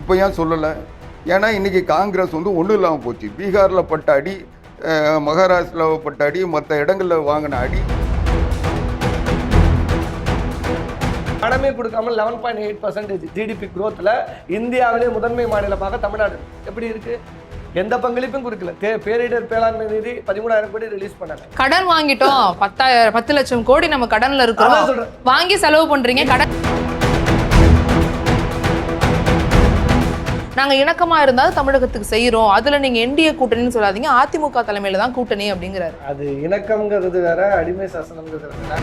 இப்போ ஏன் சொல்லலை? ஏன்னா இன்றைக்கி காங்கிரஸ் வந்து ஒன்றும் இல்லாமல் போச்சு. பீகாரில் பட்ட அடி, மகாராஷ்டிராவில் பட்ட அடி, மற்ற இடங்களில் வாங்கின அடி. பணமே கொடுக்காமல் 11.8% ஜிடிபி குரோத்தில் இந்தியாவிலே முதன்மை மாநிலமாக தமிழ்நாடு எப்படி இருக்கு? எந்த பங்களிப்பும் கொடுக்கல. பேரிடர் மேலாண்மை நிதி 13,000 கோடி ரிலீஸ் பண்ணாங்க. கடன் வாங்கிட்டோம், 10 லட்சம் கோடி நம்ம கடன்ல இருக்கோம், வாங்கி செலவு பண்றீங்க. கடன் நாங்க இணக்கமா இருந்தாலும் தமிழகத்துக்கு செய்யறோம், அதுல நீங்க என்டிஏ கூட்டணின்னு சொல்லாதீங்க, அதிமுக தலைமையில தான் கூட்டணி அப்படிங்கிறாரு. அது இணக்கம்ங்கிறது வேற, அடிமை சாசனம்ங்கிறது வேற.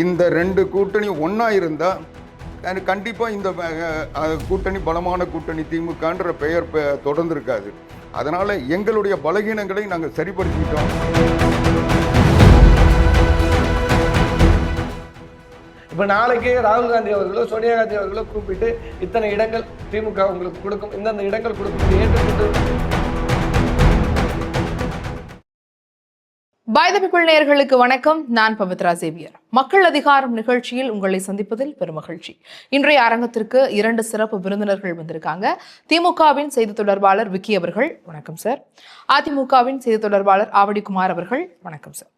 இந்த ரெண்டு கூட்டணி ஒன்றா இருந்தால் கண்டிப்பாக இந்த கூட்டணி பலமான கூட்டணி திமுகன்ற பெயர் தொடர்ந்து இருக்காது. அதனால் எங்களுடைய பலகீனங்களை நாங்கள் சரிப்படுத்திக்கிட்டோம். இப்போ நாளைக்கே ராகுல் காந்தி அவர்களோ சோனியா காந்தி அவர்களோ கூப்பிட்டு இத்தனை இடங்கள் திமுக உங்களுக்கு கொடுக்கும், இந்தந்த இடங்கள் கொடுக்கும் ஏற்றுக்கொண்டு பாய் தி பீப்பிள் நேயர்களுக்கு வணக்கம். நான் பவித்ரா சேவியர். மக்கள் அதிகாரம் நிகழ்ச்சியில் உங்களை சந்திப்பதில் பெருமகிழ்ச்சி. இன்றைய அரங்கத்திற்கு 2 சிறப்பு விருந்தினர்கள் வந்திருக்காங்க. திமுகவின் செய்தி தொடர்பாளர் விக்கி அவர்கள், வணக்கம் சார். அதிமுகவின் செய்தி தொடர்பாளர் ஆவடிக்குமார் அவர்கள், வணக்கம் சார்.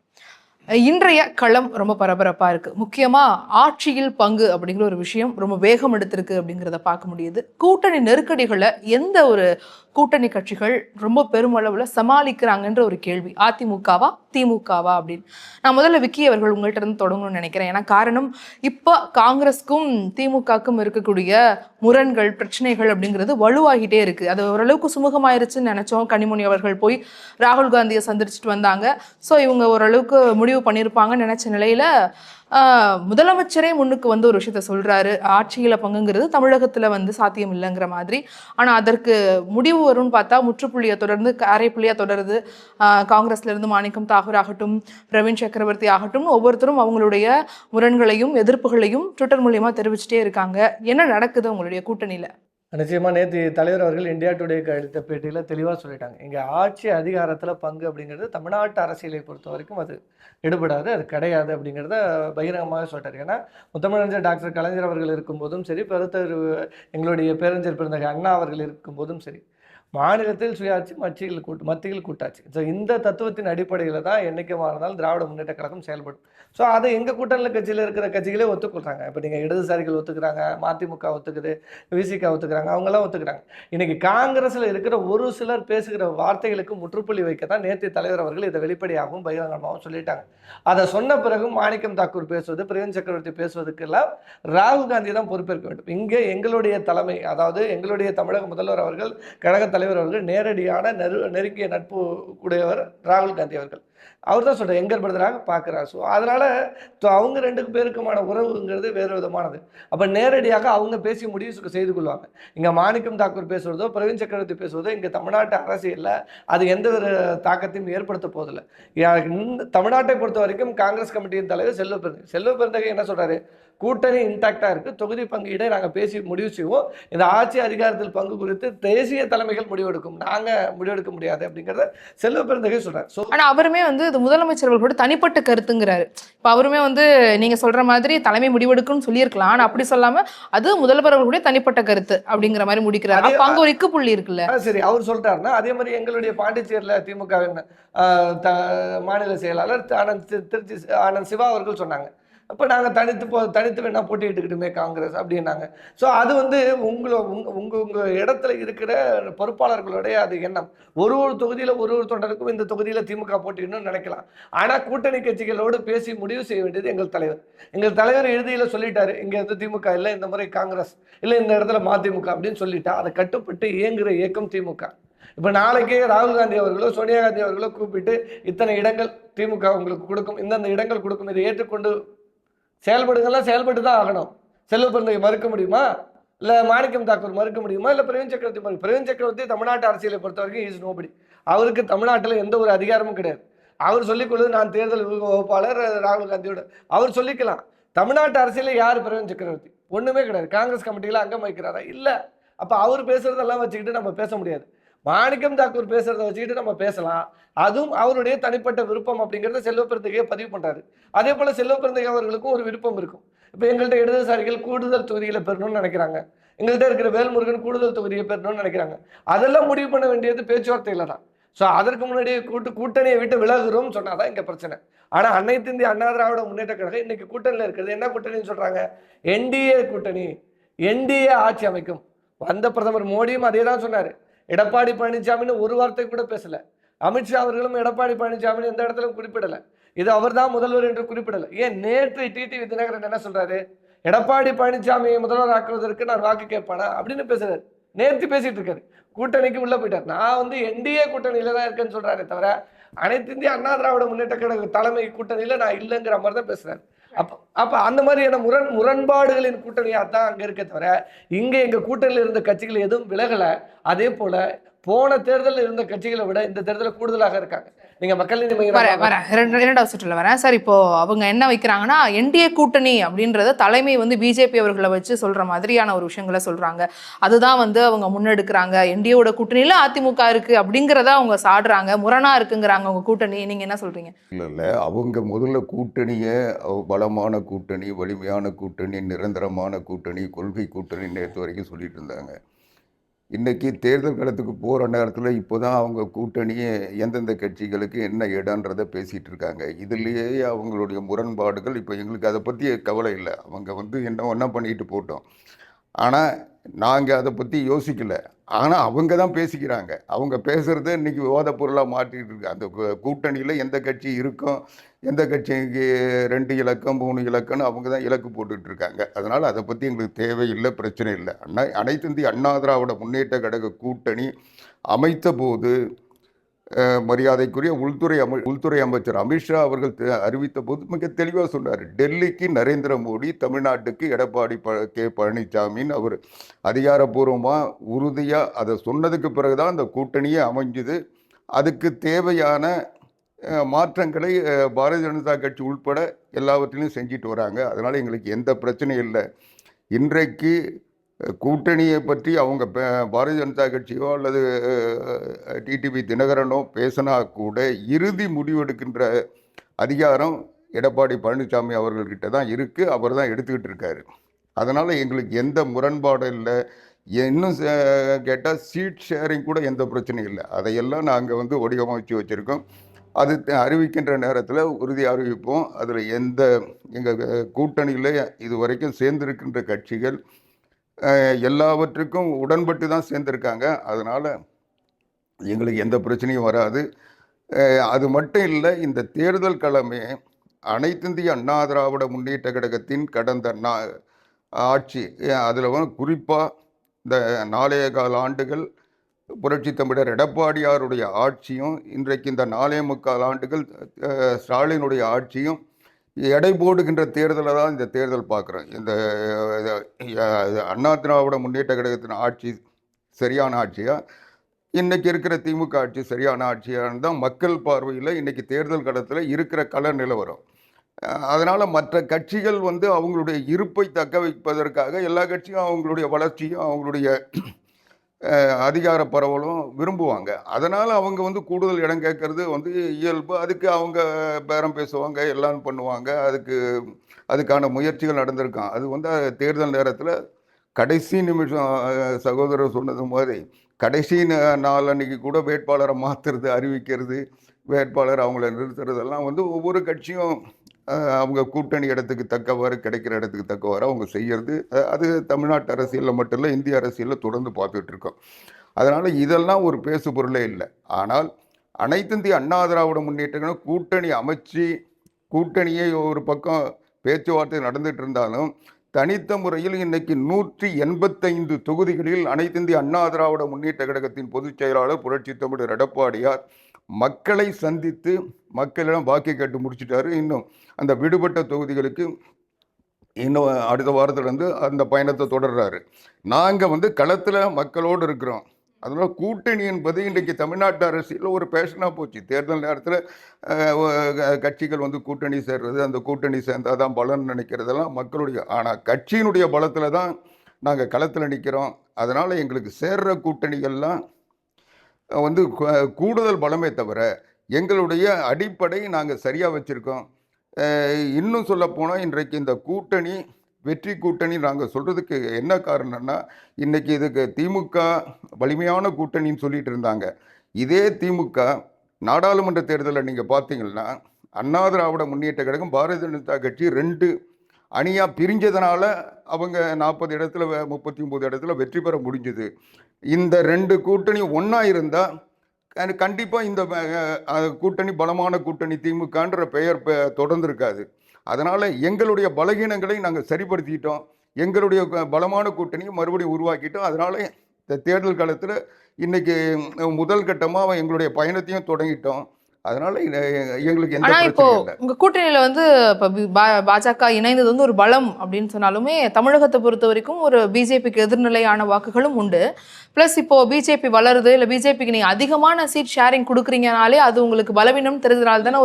இன்றைய களம் ரொம்ப பரபரப்பா இருக்கு. முக்கியமா ஆட்சியில் பங்கு அப்படிங்கிற ஒரு விஷயம் ரொம்ப வேகம் எடுத்திருக்கு அப்படிங்கிறத பார்க்க முடியுது. கூட்டணி நெருக்கடிகளை எந்த ஒரு கூட்டணி கட்சிகள் ரொம்ப பெருமளவுல சமாளிக்கிறாங்கன்ற ஒரு கேள்வி. அதிமுகவா திமுகவா அப்படின்னு நான் முதல்ல விக்கி அவர்கள் உங்கள்கிட்ட இருந்து தொடங்கணும்னு நினைக்கிறேன். ஏன்னா காரணம், இப்போ காங்கிரஸ்க்கும் திமுகக்கும் இருக்கக்கூடிய முரண்கள், பிரச்சனைகள் அப்படிங்கிறது வலுவாகிட்டே இருக்கு. அது ஓரளவுக்கு சுமூகமாயிருச்சுன்னு நினைச்சோம். கனிமொழி அவர்கள் போய் ராகுல் காந்தியை சந்திச்சுட்டு வந்தாங்க. ஸோ இவங்க ஓரளவுக்கு முடிவு பண்ணியிருப்பாங்கன்னு நினைச்ச நிலையில முதலமைச்சரே முன்னுக்கு வந்து ஒரு விஷயத்த சொல்றாரு, ஆட்சியில பங்குங்கிறது தமிழகத்துல வந்து சாத்தியம் இல்லைங்கிற மாதிரி. ஆனா அதற்கு முடிவு வரும்னு பார்த்தா முற்றுப்புள்ளியை தொடர்ந்து அரைப்புள்ளியா தொடருது. காங்கிரஸ்ல இருந்து மாணிக்கம் தாகூர் ஆகட்டும், பிரவீன் சக்கரவர்த்தி ஆகட்டும், ஒவ்வொருத்தரும் அவங்களுடைய முரண்களையும் எதிர்ப்புகளையும் ட்விட்டர் மூலியமா தெரிவிச்சுட்டே இருக்காங்க. என்ன நடக்குது உங்களுடைய கூட்டணியில? நிச்சயமாக நேற்று தலைவர் அவர்கள் இந்தியா டுடேக்கு அளித்த பேட்டியில் தெளிவாக சொல்லிட்டாங்க, இங்கே ஆட்சி அதிகாரத்தில் பங்கு அப்படிங்கிறது தமிழ்நாட்டு அரசியலை பொறுத்த வரைக்கும் அது எடுபடாது, அது கிடையாது அப்படிங்கிறத பகிரங்கமாக சொல்லிட்டார். ஏன்னா முத்தமிழறிஞர் டாக்டர் கலைஞர் அவர்கள் இருக்கும்போதும் சரி, பெருத்தர் எங்களுடைய பேரறிஞர் பிறந்த அண்ணா அவர்கள் இருக்கும்போதும் சரி, மாநிலத்தில் சுயாட்சி, மத்தியில் கூட்டாட்சி. ஸோ இந்த தத்துவத்தின் அடிப்படையில் தான் என்றைக்குமா இருந்தாலும் திராவிட முன்னேற்ற கழகம் செயல்படும். ஸோ அதை எங்கள் கூட்டணி கட்சியில் இருக்கிற கட்சிகளே ஒத்துக்கொள்கிறாங்க. இப்போ நீங்கள் இடதுசாரிகள் ஒத்துக்கிறாங்க, மதிமுக ஒத்துக்குது, விசிக ஒத்துக்கிறாங்க, அவங்களாம் ஒத்துக்கிறாங்க. இன்றைக்கி காங்கிரஸில் இருக்கிற ஒரு சிலர் பேசுகிற வார்த்தைகளுக்கு முற்றுப்புள்ளி வைக்க தான் நேற்று தலைவர் அவர்கள் இதை வெளிப்படையாகவும் பகிரங்கமாகவும் சொல்லிட்டாங்க. அதை சொன்ன பிறகும் மாணிக்கம் தாக்கூர் பேசுவது, பிரவீன் சக்கரவர்த்தி பேசுவதுக்கெல்லாம் ராகுல் காந்தி தான் பொறுப்பேற்க வேண்டும். இங்கே எங்களுடைய தலைமை, அதாவது எங்களுடைய தமிழக முதல்வர் அவர்கள், கழக தலைவர் அவர்கள் நேரடியான நெருங்கிய நட்பு உடையவர் ராகுல் காந்தி அவர்கள். அவர் தான் சொல்கிறார், எங்கள் பிரதராக பார்க்குறார். ஸோ அதனால் அவங்க 2 பேருக்குமான உறவுங்கிறது வேறு விதமானது. அப்போ நேரடியாக அவங்க பேசி முடிவு செய்து கொள்வாங்க. இங்கே மாணிக்கம் தாக்கூர் பேசுவதோ, பிரவீன் சக்கரவர்த்தி பேசுவதோ இங்கே தமிழ்நாட்டு அரசியலில் அது எந்த ஒரு தாக்கத்தையும் ஏற்படுத்த போதில்லை. தமிழ்நாட்டை பொறுத்த வரைக்கும் காங்கிரஸ் கமிட்டியின் தலைவர் செல்வ பெருந்தகை என்ன சொல்கிறாரு, கூட்டணி இன்டாக்டாக இருக்குது, தொகுதி பங்கீடை நாங்கள் பேசி முடிவு செய்வோம், இந்த ஆட்சி அதிகாரத்தில் பங்கு குறித்து தேசிய தலைமைகள் முடிவெடுக்கும், நாங்கள் முடிவெடுக்க முடியாது அப்படிங்கிறத செல்வ பெருந்தகை சொல்கிறார். ஸோ ஆனால் அவருமே வந்து இது முதலமைச்சர் அவர்களோட தனிப்பட்ட கருத்துங்கிறாரு. இப்போ அவருமே வந்து நீங்க சொல்ற மாதிரி தலைமை முடிவெடுக்கும்னு சொல்லியிருக்கலாம், ஆனால் அப்படி சொல்லாம அது முதல்வர் அவர்களுடைய தனிப்பட்ட கருத்து அப்படிங்கிற மாதிரி முடிக்கிறாரு. அப்போ அங்கே ஒரு இக்கு புள்ளி இருக்குல்ல. சரி, அவர் சொல்லிட்டாருன்னா அதே மாதிரி எங்களுடைய பாண்டிச்சேரியில் திமுகவின் மாநில செயலாளர் ஆனந்த் சிவா அவர்கள் சொன்னாங்க, அப்போ நாங்கள் தனித்து வேணா போட்டிட்டுக்கிட்டுமே காங்கிரஸ் அப்படின்னாங்க. ஸோ அது வந்து உங்கள் இடத்துல இருக்கிற பொறுப்பாளர்களுடைய அது எண்ணம். ஒரு தொகுதியில் ஒரு தொண்டருக்கும் இந்த தொகுதியில் திமுக போட்டிடணும்னு நினைக்கலாம். ஆனால் கூட்டணி கட்சிகளோடு பேசி முடிவு செய்ய வேண்டியது எங்கள் தலைவர் இறுதியில் சொல்லிட்டாரு, இங்கே வந்து திமுக இல்லை, இந்த முறை காங்கிரஸ் இல்லை, இந்த இடத்துல மதிமுக அப்படின்னு சொல்லிட்டா அதை கட்டுப்பட்டு இயங்குகிற இயக்கம் திமுக. இப்போ நாளைக்கே ராகுல் காந்தி அவர்களோ சோனியா காந்தி அவர்களோ கூப்பிட்டு இத்தனை இடங்கள் திமுக உங்களுக்கு கொடுக்கும், இந்தந்த இடங்கள் கொடுக்கும், இதை ஏற்றுக்கொண்டு செயல்படுங்கள்லாம் செயல்பட்டு தான் ஆகணும். செல்வ பெருந்தகை மறுக்க முடியுமா? இல்லை மாணிக்கம் தாக்கூர் மறுக்க முடியுமா? இல்லை பிரவீன் சக்கரவர்த்தி தமிழ்நாட்டு அரசியலை பொறுத்த வரைக்கும் இஸ் நோபடி. அவருக்கு தமிழ்நாட்டில் எந்த ஒரு அதிகாரமும் கிடையாது. அவர் சொல்லிக்கொள்வது நான் தேர்தல் வகுப்பாளர் ராகுல் காந்தியோட, அவர் சொல்லிக்கலாம். தமிழ்நாட்டு அரசியலில் யார் பிரவீன் சக்கரவர்த்தி? ஒன்றுமே கிடையாது. காங்கிரஸ் கமிட்டியில் அங்கம் வைக்கிறாரா? இல்லை. அப்போ அவர் பேசுறதெல்லாம் வச்சுக்கிட்டு நம்ம பேச முடியாது. மாணிக்கம் தாக்கூர் பேசுறதை வச்சுக்கிட்டு நம்ம பேசலாம், அதுவும் அவருடைய தனிப்பட்ட விருப்பம் அப்படிங்கிறத செல்வ பெருந்தகையை பதிவு பண்றாரு. அதே போல செல்வ பெருந்தகை அவர்களுக்கும் ஒரு விருப்பம் இருக்கும். இப்போ எங்கள்கிட்ட இடதுசாரிகள் கூடுதல் தொகுதிகளை பெறணும்னு நினைக்கிறாங்க, எங்கள்கிட்ட இருக்கிற வேல்முருகன் கூடுதல் தொகுதியை பெறணும்னு நினைக்கிறாங்க. அதெல்லாம் முடிவு பண்ண வேண்டியது பேச்சுவார்த்தையில தான். ஸோ அதற்கு முன்னாடி கூட்டணியை விட்டு விலகுறோம்னு சொன்னாதான் இங்க பிரச்சனை. ஆனா அனைத்து இந்திய அண்ணா திராவிட முன்னேற்ற கழகம் இன்னைக்கு கூட்டணியில் இருக்கிறது என்ன கூட்டணின்னு சொல்றாங்க? என்டிஏ கூட்டணி. என்டிஏ ஆட்சி அமைக்கும். வந்த பிரதமர் மோடியும் அதே தான் சொன்னாரு. எடப்பாடி பழனிசாமின்னு ஒரு வார்த்தை கூட பேசல. அமித்ஷா அவர்களும் எடப்பாடி பழனிசாமி எந்த இடத்திலும் குறிப்பிடல. இது அவர் தான் முதல்வர் என்று குறிப்பிடல. ஏன் நேற்று டிடிவி தினகரன் என்ன சொல்றாரு? எடப்பாடி பழனிசாமியை முதல்வர் ஆக்குவதற்கு நான் வாக்கு கேட்பானா அப்படின்னு பேசுறாரு. நேற்று பேசிட்டு இருக்காரு. கூட்டணிக்கு உள்ள போயிட்டார். நான் என்டிஏ கூட்டணியில தான் இருக்கேன்னு சொல்றாரு தவிர அனைத்து இந்திய அண்ணா திராவிட முன்னேற்ற கழக தலைமை கூட்டணியில நான் இல்லைங்கிற மாதிரி தான் பேசுறாரு. அப்ப அந்த மாதிரியான முரண்பாடுகளின் கூட்டணியா தான் அங்க இருக்க தவிர இங்க எங்க கூட்டணியில் இருந்த கட்சிகள் எதுவும் விலகல. அதே போல போன தேர்தலில் இருந்த கட்சிகளை விட இந்த தேர்தலில் கூடுதலாக இருக்காங்க. நீங்க மக்கள் நீதி இரண்டாவது சுற்றுல வரேன் சார். இப்போ அவங்க என்ன வைக்கிறாங்கன்னா என்டிஏ கூட்டணி அப்படின்றத தலைமை பிஜேபி அவர்களை வச்சு சொல்ற மாதிரியான ஒரு விஷயங்களை சொல்றாங்க. அதுதான் அவங்க முன்னெடுக்கிறாங்க. என்டிஏவோட கூட்டணியில அதிமுக இருக்கு அப்படிங்கிறத அவங்க சாடுறாங்க. முரணா இருக்குங்கிறாங்க அவங்க கூட்டணி. நீங்க என்ன சொல்றீங்க? இல்லை அவங்க முதல்ல கூட்டணியை பலமான கூட்டணி, வலிமையான கூட்டணி, நிரந்தரமான கூட்டணி, கொள்கை கூட்டணி நேற்று வரைக்கும் சொல்லிட்டு இருந்தாங்க. இன்றைக்கி தேர்தல் களத்துக்கு போகிற நேரத்தில் இப்போ தான் அவங்க கூட்டணியே எந்தெந்த கட்சிகளுக்கு என்ன இடன்றதை பேசிகிட்டு இருக்காங்க. இதுலேயே அவங்களுடைய முரண்பாடுகள். இப்போ எங்களுக்கு அதை பற்றி கவலை இல்லை. அவங்க என்ன பண்ணிட்டு போட்டோம். ஆனால் நாங்கள் அதை பற்றி யோசிக்கலை. ஆனால் அவங்க தான் பேசிக்கிறாங்க. அவங்க பேசுகிறத இன்றைக்கி விவாத பொருளாக மாற்றிட்டு இருக்கு. அந்த கூட்டணியில் எந்த கட்சி இருக்கும், எந்த கட்சிக்கு 2 இலக்கம் 3 இலக்கம்னு அவங்க தான் இலக்கு போட்டுட்ருக்காங்க. அதனால் அதை பற்றி எங்களுக்கு தேவையில்லை, பிரச்சனை இல்லை. அனைத்து இந்திய அண்ணா திராவிட முன்னேற்ற கழக கூட்டணி அமைத்த போது மரியாதைக்குரிய உள்துறை அமைச்சர் அமித்ஷா அவர்கள் அறிவித்த போது மிக தெளிவாக சொன்னார். டெல்லிக்கு நரேந்திர மோடி, தமிழ்நாட்டுக்கு எடப்பாடி பழனிசாமின்னு அவர் அதிகாரப்பூர்வமாக உறுதியாக அதை சொன்னதுக்கு பிறகு தான் அந்த கூட்டணியே அமைஞ்சுது. அதுக்கு தேவையான மாற்றங்களை பாரதிய ஜனதா கட்சி உள்பட எல்லாவற்றிலையும் செஞ்சிட்டு வராங்க. அதனால் எங்களுக்கு எந்த பிரச்சனையும் இல்லை. இன்றைக்கு கூட்டணியை பற்றி அவங்க பாரதிய ஜனதா கட்சியோ அல்லது டிடிவி தினகரனோ பேசினா கூட இறுதி முடிவெடுக்கின்ற அதிகாரம் எடப்பாடி பழனிசாமி அவர்கள்கிட்ட தான் இருக்குது. அவர் தான் எடுத்துக்கிட்டு இருக்காரு. அதனால் எங்களுக்கு எந்த முரண்பாடும் இல்லை. இன்னும் கேட்டால் சீட் ஷேரிங் கூட எந்த பிரச்சனையும் இல்லை. அதையெல்லாம் நாங்கள் வடிவமைச்சு வச்சுருக்கோம். அது அறிவிக்கின்ற நேரத்தில் உறுதி அறிவிப்போம். அதில் எங்கள் கூட்டணியில் இது வரைக்கும் சேர்ந்திருக்கின்ற கட்சிகள் எல்லாவற்றுக்கும் உடன்பட்டு தான் சேர்ந்துருக்காங்க. அதனால் எங்களுக்கு எந்த பிரச்சனையும் வராது. அது மட்டும் இல்லை, இந்த தேர்தல் களமே அனைத்திந்திய அண்ணா திராவிட முன்னேற்ற கழகத்தின் கடந்த ஆட்சி, அதில் குறிப்பாக இந்த 4.25 ஆண்டுகள் புரட்சி தமிழர் எடப்பாடியாருடைய ஆட்சியும் இன்றைக்கு இந்த 4.25 ஆண்டுகள் ஸ்டாலினுடைய ஆட்சியும் எடை போடுகின்ற தேர்தலை தான் இந்த தேர்தல் பார்க்குறோம். இந்த அண்ணா திராவிட முன்னேற்ற கழகத்தின் ஆட்சி சரியான ஆட்சியா, இன்றைக்கி இருக்கிற திமுக ஆட்சி சரியான ஆட்சியான்னு தான் மக்கள் பார்வையில் இன்றைக்கி தேர்தல் களத்தில் இருக்கிற கள நிலவரம். அதனால் மற்ற கட்சிகள் அவங்களுடைய இருப்பை தக்க வைப்பதற்காக எல்லா கட்சியும் அவங்களுடைய வளர்ச்சியும் அவங்களுடைய அதிகார பரவலும் விரும்புவாங்க. அதனால் அவங்க கூடுதல் இடம் கேட்கறது இயல்பு. அதுக்கு அவங்க பேரம் பேசுவாங்க, எல்லாம் பண்ணுவாங்க. அதுக்கான முயற்சிகள் நடந்திருக்கான். அது தேர்தல் நேரத்தில் கடைசி நிமிஷம் சகோதரர் சொன்னது மாதிரி கடைசி நாள் அன்னைக்கு கூட வேட்பாளரை மாற்றுறது, அறிவிக்கிறது, வேட்பாளர் அவங்கள நிறுத்துறதெல்லாம் ஒவ்வொரு கட்சியும் அவங்க கூட்டணி இடத்துக்கு தக்கவாறு, கிடைக்கிற இடத்துக்கு தக்கவாறு அவங்க செய்கிறது. அது தமிழ்நாட்டு அரசியலில் மட்டும் இல்லை, இந்திய அரசியலில் தொடர்ந்து பார்த்துட்டு இருக்கோம். அதனால் இதெல்லாம் ஒரு பேசு பொருளே இல்லை. ஆனால் அனைத்து இந்திய அண்ணா திராவிட முன்னேற்ற கூட்டணி அமைச்சு கூட்டணியை ஒரு பக்கம் பேச்சுவார்த்தை நடந்துட்டு இருந்தாலும் தனித்த முறையில் இன்னைக்கு 185 தொகுதிகளில் அனைத்து இந்திய அண்ணா திராவிட முன்னேற்ற கழகத்தின் பொதுச் செயலாளர் புரட்சி தமிழர் எடப்பாடியார் மக்களை சந்தித்து மக்களிடம் வாக்கு கேட்டு முடிச்சிட்டாரு. இன்னும் அந்த விடுபட்ட தொகுதிகளுக்கு இன்னும் அடுத்த வாரத்திலிருந்து அந்த பயணத்தை தொடர்றாரு. நாங்கள் களத்தில் மக்களோடு இருக்கிறோம். அதனால் கூட்டணி என்பது இன்றைக்கு தமிழ்நாட்டு அரசியலில் ஒரு பேஷனாக போச்சு. தேர்தல் நேரத்தில் கட்சிகள் கூட்டணி சேர்றது, அந்த கூட்டணி சேர்ந்தால் தான் பலன் நினைக்கிறதெல்லாம் மக்களுடைய, ஆனால் கட்சியினுடைய பலத்தில் தான் நாங்கள் களத்தில் நிற்கிறோம். அதனால் எங்களுக்கு சேர்ற கூட்டணிகள்லாம் கூடுதல் பலமே தவிர எங்களுடைய அடிப்படை நாங்கள் சரியாக வச்சுருக்கோம். இன்னும் சொல்லப்போனால் இன்றைக்கு இந்த கூட்டணி வெற்றி கூட்டணி நாங்கள் சொல்கிறதுக்கு என்ன காரணம்னா, இன்னைக்கு இதுக்கு திமுக வலிமையான கூட்டணின்னு சொல்லிட்டு இருந்தாங்க. இதே திமுக நாடாளுமன்ற தேர்தலில் நீங்கள் பார்த்தீங்கன்னா, அண்ணா திராவிட முன்னேற்ற கழகம், பாரதிய ஜனதா கட்சி 2 அணியாக பிரிஞ்சதுனால அவங்க 40 இடத்துல 39 இடத்துல வெற்றி பெற முடிஞ்சது. இந்த 2 கூட்டணி ஒன்றா இருந்தால் கண்டிப்பாக இந்த கூட்டணி பலமான கூட்டணி திமுகன்ற பெயர் தொடர்ந்து இருக்காது. அதனால் எங்களுடைய பலகீனங்களை நாங்கள் சரிப்படுத்திக்கிட்டோம். எங்களுடைய பலமான கூட்டணியை மறுபடியும் உருவாக்கிட்டோம். அதனால் இந்த தேர்தல் காலத்தில் இன்னைக்கு முதல் கட்டமாக எங்களுடைய பயணத்தையும் தொடங்கிட்டோம். அதனால எங்களுக்கு எந்த ஆனா இப்போ பிரச்சனையும் இல்லை. உங்க கூட்டணியில வந்து இப்ப பாஜக இணைந்தது வந்து ஒரு பலம் அப்படின்னு சொன்னாலுமே தமிழகத்தை பொறுத்த வரைக்கும் ஒரு பிஜேபிக்கு எதிர்நிலையான வாக்குகளும் உண்டு. பிளஸ் இப்போ பிஜேபி வளருது, இல்ல பிஜேபிக்கு நீங்க அதிகமான சீட் ஷேரிங் கொடுக்குறீங்கனாலே அது உங்களுக்கு பலவீனம் தெரிஞ்சதுனால தானே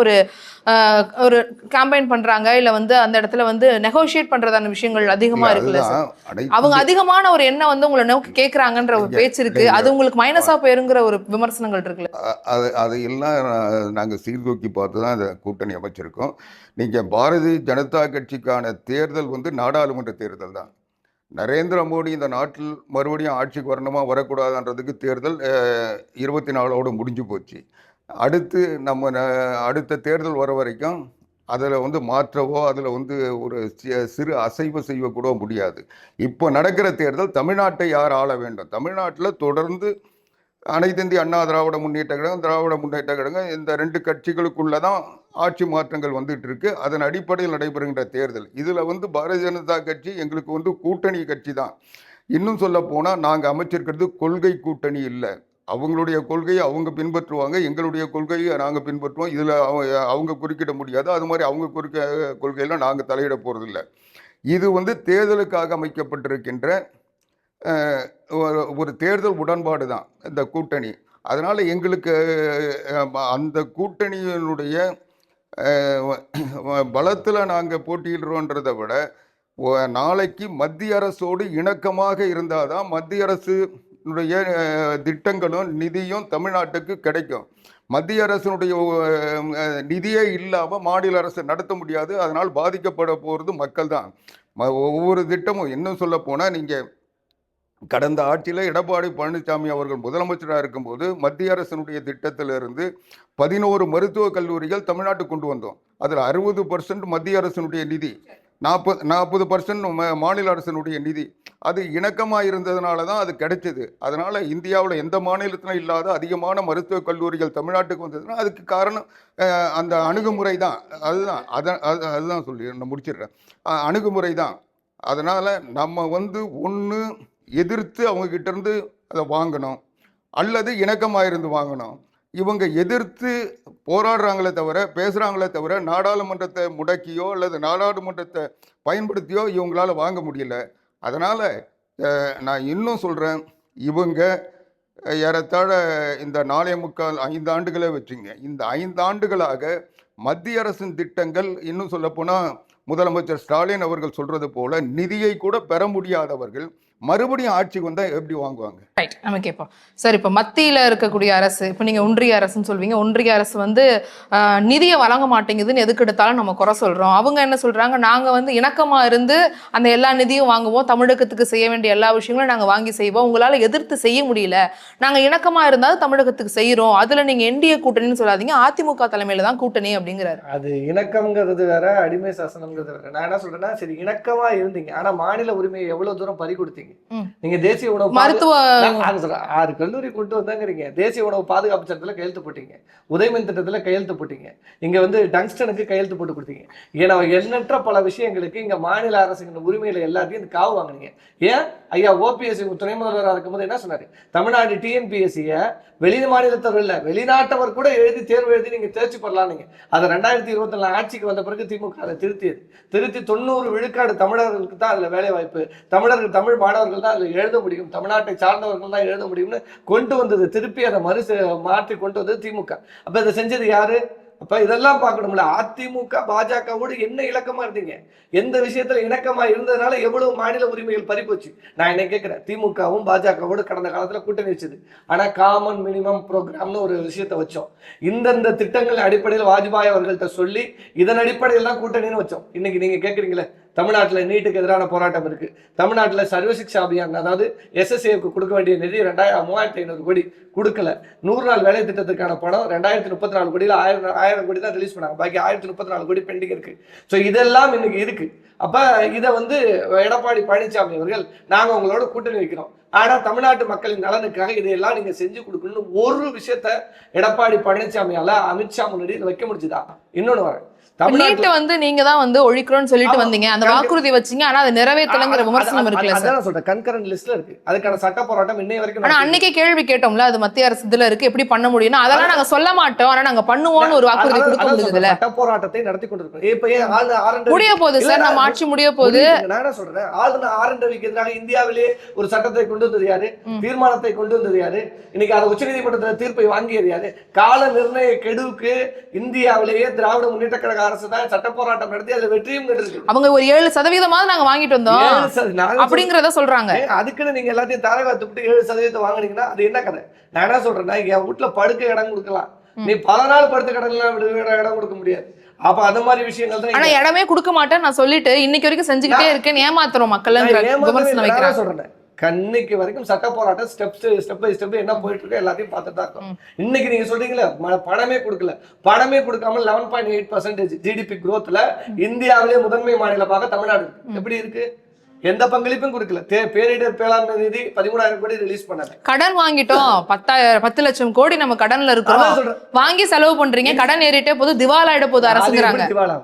ஒரு கேம்பெயின் பண்றாங்க, இல்ல வந்து அந்த இடத்துல வந்து நெகோஷியேட் பண்றதான விஷயங்கள் அதிகமா இருக்குல்ல சார். அவங்க அதிகமான ஒரு எண்ணம் வந்து உங்களை நோக்கி கேட்கறாங்கன்ற ஒரு பேச்சு இருக்கு. அது உங்களுக்கு மைனஸா போயிருங்கிற ஒரு விமர்சனங்கள் இருக்குல்ல. அது எல்லாம் நாங்கள் சீர்தூக்கி பார்த்து தான் அந்த கூட்டணி அமைச்சிருக்கோம். நீங்கள் பாரதிய ஜனதா கட்சிக்கான தேர்தல் வந்து நாடாளுமன்ற தேர்தல் தான். நரேந்திர மோடி இந்த நாட்டில் மறுபடியும் ஆட்சிக்கு வரணுமா வரக்கூடாதுன்றதுக்கு தேர்தல் 24ஓடு முடிஞ்சு போச்சு. அடுத்து நம்ம அடுத்த தேர்தல் வர வரைக்கும் அதில் வந்து மாற்றவோ அதில் வந்து ஒரு சிறு அசைவு செய்யக்கூட முடியாது. இப்போ நடக்கிற தேர்தல் தமிழ்நாட்டை யார் ஆள வேண்டும். தமிழ்நாட்டில் தொடர்ந்து அனைத்து இந்திய அண்ணா திராவிட முன்னேற்ற கழகம் இந்த 2 கட்சிகளுக்குள்ள தான் ஆட்சி மாற்றங்கள் வந்துட்டு இருக்கு. அதன் அடிப்படையில் நடைபெறுகின்ற தேர்தல். இதில் வந்து பாரதிய ஜனதா கட்சி எங்களுக்கு வந்து கூட்டணி கட்சி தான். இன்னும் சொல்ல போனால் நாங்கள் அமைச்சிருக்கிறது கொள்கை கூட்டணி இல்லை. அவங்களுடைய கொள்கையை அவங்க பின்பற்றுவாங்க, எங்களுடைய கொள்கையை நாங்கள் பின்பற்றுவோம். இதில் அவங்க குறுக்கிட முடியாது. அது மாதிரி அவங்க கொள்கையெல்லாம் நாங்கள் தலையிட போகிறதில்லை. இது வந்து தேர்தலுக்காக அமைக்கப்பட்டிருக்கின்ற ஒரு தேர்தல் உடன்பாடு தான் இந்த கூட்டணி. அதனால் எங்களுக்கு அந்த கூட்டணியினுடைய பலத்தில் நாங்கள் போட்டியிடுறோன்றதை விட நாளைக்கு மத்திய அரசோடு இணக்கமாக இருந்தால் தான் மத்திய அரசுடைய திட்டங்களும் நிதியும் தமிழ்நாட்டுக்கு கிடைக்கும். மத்திய அரசினுடைய நிதியே இல்லாமல் மாநில அரசு நடத்த முடியாது. அதனால் பாதிக்கப்பட போகிறது மக்கள் தான். ஒவ்வொரு திட்டமும் இன்னும் சொல்ல போனால், நீங்கள் கடந்த ஆட்சியில் எடப்பாடி பழனிசாமி அவர்கள் முதலமைச்சராக இருக்கும்போது மத்திய அரசினுடைய திட்டத்திலிருந்து 11 மருத்துவக் கல்லூரிகள் தமிழ்நாட்டுக்கு கொண்டு வந்தோம். அதில் 60% மத்திய அரசினுடைய நிதி, 40% மாநில அரசினுடைய நிதி. அது இணக்கமாக இருந்ததுனால தான் அது கிடைச்சது. அதனால் இந்தியாவில் எந்த மாநிலத்திலும் இல்லாத அதிகமான மருத்துவக் கல்லூரிகள் தமிழ்நாட்டுக்கு வந்ததுன்னா அதுக்கு காரணம் அந்த அணுகுமுறை தான். அதுதான் சொல்லி நான் முடிச்சிடுறேன். அணுகுமுறை தான். அதனால் நம்ம வந்து ஒன்று எதிர்த்து அவங்கக்கிட்ட இருந்து அதை வாங்கணும், அல்லது இணக்கமாக இருந்து வாங்கணும். இவங்க எதிர்த்து போராடுறாங்களே தவிர, பேசுகிறாங்களே தவிர, நாடாளுமன்றத்தை முடக்கியோ அல்லது நாடாளுமன்றத்தை பயன்படுத்தியோ இவங்களால வாங்க முடியல. அதனால் நான் இன்னும் சொல்கிறேன், இவங்க ஏறத்தாழ இந்த 4.25 ஆண்டுகளே வச்சுங்க. இந்த 5 ஆண்டுகளாக மத்திய அரசின் திட்டங்கள், இன்னும் சொல்லப்போனால் முதலமைச்சர் ஸ்டாலின் அவர்கள் சொல்றது போல நிதியை கூட பெற முடியாதவர்கள் மறுபடியும் ஆட்சிக்கு வந்தால் எப்படி வாங்குவாங்க? ரைட், நம்ம கேட்போம் சார். இப்போ மத்தியில் இருக்கக்கூடிய அரசு, இப்போ நீங்கள் ஒன்றிய அரசுன்னு சொல்வீங்க, ஒன்றிய அரசு வந்து நிதியை வழங்க மாட்டேங்குதுன்னு எதுக்கு எடுத்தாலும் நம்ம குறை சொல்கிறோம். அவங்க என்ன சொல்கிறாங்க, நாங்கள் வந்து இணக்கமாக இருந்து அந்த எல்லா நிதியும் வாங்குவோம், தமிழகத்துக்கு செய்ய வேண்டிய எல்லா விஷயங்களும் நாங்கள் வாங்கி செய்வோம், உங்களால் எதிர்த்து செய்ய முடியல, நாங்கள் இணக்கமாக இருந்தாலும் தமிழகத்துக்கு செய்கிறோம், அதில் நீங்கள் என்டிஏ கூட்டணின்னு சொல்லாதீங்க, அதிமுக தலைமையில் தான் கூட்டணி அப்படிங்கிறாரு. அது இணக்கம்ங்கிறது வேற, அடிமை சாசனம்ங்கிறது வேற. நான் என்ன சொல்றேன்னா, சரி இணக்கமாக இருந்தீங்க, ஆனால் மாநில உரிமையை எவ்வளோ தூரம் பறி கொடுத்தீங்க. நீங்க தேசிய உணவு மருத்துவ 6 கல்லூரி கொண்டு வந்தாங்கிறீங்க, தேசிய உணவு பாதுகாப்பு சட்டத்தில் கையெழுத்து போட்டீங்க, உதயமின் திட்டத்தில் கையெழுத்து போட்டீங்க, இங்க வந்து டங்ஸ்டனுக்கு கையெழுத்து போட்டு கொடுத்தீங்க. ஏன்னா எண்ணற்ற பல விஷயங்களுக்கு இங்க மாநில அரசுங்கிற உரிமையில எல்லாத்தையும் காவு வாங்கினீங்க. ஏன் ஐயா ஓபிஎஸ்சி துணை முதல்வராக இருக்கும்போது என்ன சொன்னாரு, தமிழ்நாடு டிஎன்பிஎஸ்சியை வெளி மாநிலத்தவர் இல்லை வெளிநாட்டவர் கூட எழுதி தேர்வு எழுதி நீங்க தேர்ச்சி பெறலாம். நீங்க அதை 2024 ஆட்சிக்கு வந்த பிறகு திமுக அதை திருத்தி 90 விழுக்காடு தமிழர்களுக்கு தான் அதுல வேலை வாய்ப்பு, தமிழ் மாணவர்கள் தான் அதுல எழுத முடியும், தமிழ்நாட்டை சார்ந்தவர்கள் தான் எழுத முடியும்னு கொண்டு வந்தது, திருப்பி அதை மாற்றி கொண்டு வந்தது திமுக. அப்ப இதை செஞ்சது யாரு? அப்ப இதெல்லாம் பார்க்கணும்ல. அதிமுக பாஜகவோடு என்ன இலக்கமா இருந்தீங்க, எந்த விஷயத்துல இணக்கமா இருந்ததுனால எவ்வளவு மாநில உரிமைகள் பறிப்போச்சு. நான் என்ன கேட்கிறேன், திமுகவும் பாஜகவோடு கடந்த காலத்துல கூட்டணி வச்சது, ஆனா காமன் மினிமம் ப்ரோக்ராம்னு ஒரு விஷயத்த வச்சோம். இந்தந்த திட்டங்கள் அடிப்படையில் வாஜ்பாய் அவர்கள்ட்ட சொல்லி இதன் அடிப்படையில் தான் கூட்டணின்னு வச்சோம். இன்னைக்கு நீங்க கேட்குறீங்களே தமிழ்நாட்டில் நீட்டுக்கு எதிரான போராட்டம் இருக்கு. தமிழ்நாட்டில் சர்வசிக்ஷா அபியான், அதாவது SSAக்கு கொடுக்க வேண்டிய நிதி 3500 கோடி கொடுக்கல. 100 நாள் வேலை திட்டத்துக்கான பணம் 2034 கோடியில் 1000 கோடி தான் ரிலீஸ் பண்ணாங்க. பாக்கி 1034 கோடி பெண்டிங் இருக்கு. ஸோ இதெல்லாம் இன்னைக்கு இருக்கு. அப்ப இதை எடப்பாடி பழனிசாமி அவர்கள் நாங்க உங்களோட கூட்டணி வைக்கிறோம், ஆனா தமிழ்நாட்டு மக்களின் நலனுக்காக இதையெல்லாம் நீங்க செஞ்சு கொடுக்கணும்னு ஒரு விஷயத்த எடப்பாடி பழனிசாமியால அமித்ஷா முன்னாடி வைக்க முடிச்சுதா? இன்னொன்னு வரேன், நீட்டை நீங்க தான் ஒழிக்கிறோம்னு சொல்லிட்டு வந்தீங்க, அந்த வாக்குறுதி வச்சீங்க, ஆனா அது நிறைவேற்றலங்கிற விமர்சனம் இருக்குல்ல சார்? அதான் சொல்றேன், கன்கரண்ட் லிஸ்ட்ல இருக்கு. அதுக்கான சட்ட போராட்டம் இன்னை வரைக்கும். ஆனா அன்னைக்கே கேள்வி கேட்டோம்ல, அது மத்திய அரசு இதுல இருக்கு, எப்படி பண்ண முடியும்? அதெல்லாம் நாங்க சொல்ல மாட்டோம், ஆனா நாங்க பண்ணுவோம்னு ஒரு வாக்குறுதி கொடுக்க முடியுதுல. சட்ட போராட்டத்தை நடத்தி கொண்டிருக்கோம். இப்ப முடிய போகுது சார், நம்ம ஆட்சி முடிய போகுது. நான் என்ன சொல்றேன், ஆளுநர் ஆர்.என். ரவிக்கு எதிராக இந்தியாவிலே ஒரு சட்டத்தை கொண்டு வந்தது யாரு? தீர்மானத்தை கொண்டு வந்தது யாரு? இன்னைக்கு அதை உச்சநீதிமன்றத்தில் தீர்ப்பை வாங்கியது யாரு? கால நிர்ணய கெடுவுக்கு இந்தியாவிலேயே திராவிட முன்னேற்ற கழக அரசு தான் சட்ட போராட்டம் நடத்தி அதுல வெற்றியும் கிடைச்சிருக்கு. அவங்க ஒரு 7% நாங்க வாங்கிட்டு வந்தோம் அப்படிங்கறத சொல்றாங்க. அதுக்குன்னு நீங்க எல்லாத்தையும் தரகா துப்பிட்டு 7% வாங்குனீங்கன்னா அது என்ன கதை? நான் என்ன சொல்றேன்னா, என் வீட்டுல படுக்க இடம் கொடுக்கலாம், நீ 10 நாள் படுத்த கடன்லாம் இடம் கொடுக்க முடியாது. அப்ப அந்த மாதிரி விஷயங்கள் தான். ஆனா இடமே கொடுக்க மாட்டேன் நான் சொல்லிட்டு இன்னைக்கு வரைக்கும் செஞ்சுக்கிட்டே இருக்கேன், ஏமாத்துறோம் மக்கள் சொல்றேன். கண்ணிக்கு வரைக்கும் சட்ட போராட்டம் ஸ்டெப் பை ஸ்டெப் என்ன போயிட்டு இருக்கு எல்லாத்தையும் பார்த்துட்டு தான் இருக்கும். இன்னைக்கு நீங்க சொல்றீங்களா பணமே கொடுக்காம 11.8% GDP growthல இந்தியாவிலே முதன்மை மாநிலமாக தமிழ்நாடு எப்படி இருக்கு? எந்த பங்களிப்பும் கொடுக்கல. பேரிடர் மேலாண்மை நிதி 13,000 கோடி ரிலீஸ் பண்ணாங்க. கடன் வாங்கிட்டோம், 10 லட்சம் கோடி நம்ம கடன்ல இருக்கோம், வாங்கி செலவு பண்றீங்க, கடன் ஏறிட்டே போது, திவாலாயிட போது அரசுங்கிறாங்க.